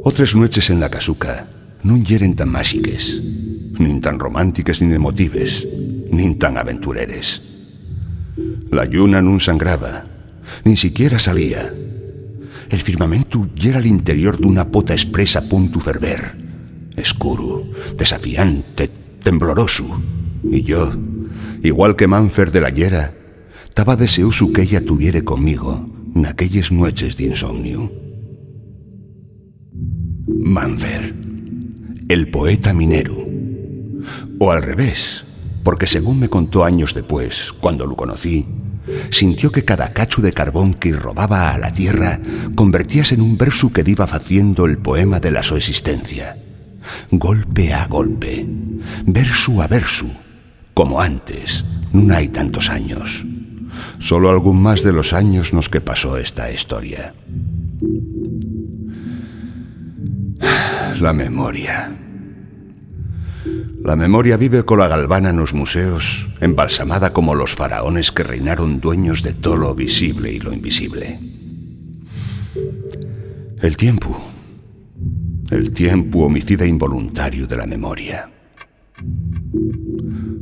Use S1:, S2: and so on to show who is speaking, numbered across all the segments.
S1: Otres nueches en la casuca non yeren tan máxiques, nin tan romántiques nin emotives, nin tan aventureres. La lluna nun sangraba, nin siquiera salía. El firmamento yera l'interior d'una pota expresa a punto ferver, escuro, desafiante, tembloroso. Y yo, igual que Manfer de la Llera, taba deseoso que ella tuviere conmigo naquelles nueches d'insomnio. Manfer, el poeta minero. O al revés, porque según me contó años después, cuando lo conocí, sintió que cada cacho de carbón que robaba a la tierra convertíase en un verso que iba faciendo el poema de la su existencia. Golpe a golpe, verso a verso, como antes, no hay tantos años. Solo algún más de los años nos que pasó esta historia. La memoria. La memoria vive cola galvana nos museos, embalsamada como los faraones que reinaron dueños de todo lo visible y lo invisible. El tiempo homicida involuntario de la memoria.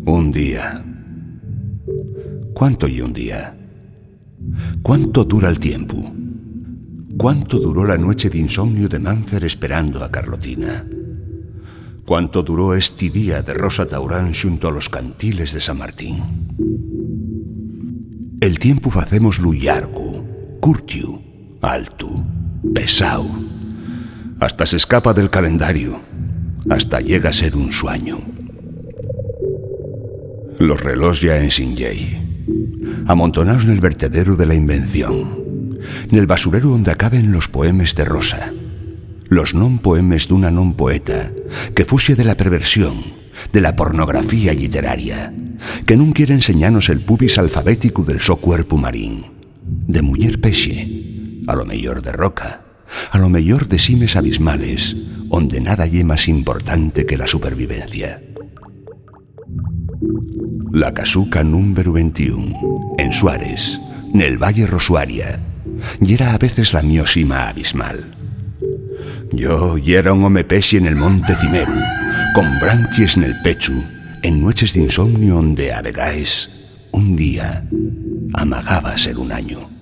S1: Un día. ¿Cuánto y un día? ¿Cuánto dura el tiempo? ¿Cuánto duró la noche de insomnio de Manfer esperando a Carlotina? ¿Cuánto duró este día de Rosa Taurán junto a los cantiles de San Martín? El tiempo facémoslo llargo, curtiu, alto, pesao. Hasta se escapa del calendario, hasta llega a ser un sueño. Los relojes ya en Sinjei, amontonados en el vertedero de la invención, en el basurero donde acaben los poemes de Rosa, los non poemes d'una non poeta que fuxe de la perversión, de la pornografía literaria, que non quiere enseñarnos el pubis alfabético del so cuerpo marín, de muller pexe, a lo mellor de roca, a lo mellor de simes abismales, onde nada lle más importante que la supervivencia. La casuca número 21, en Suárez, nel Valle Rosuaria, yera a veces la miosima abismal. Yo yera un home pexe en el monte Cimeru, con branquies en el pecho, en noches de insomnio onde a vegaes, un día, amagaba ser un año.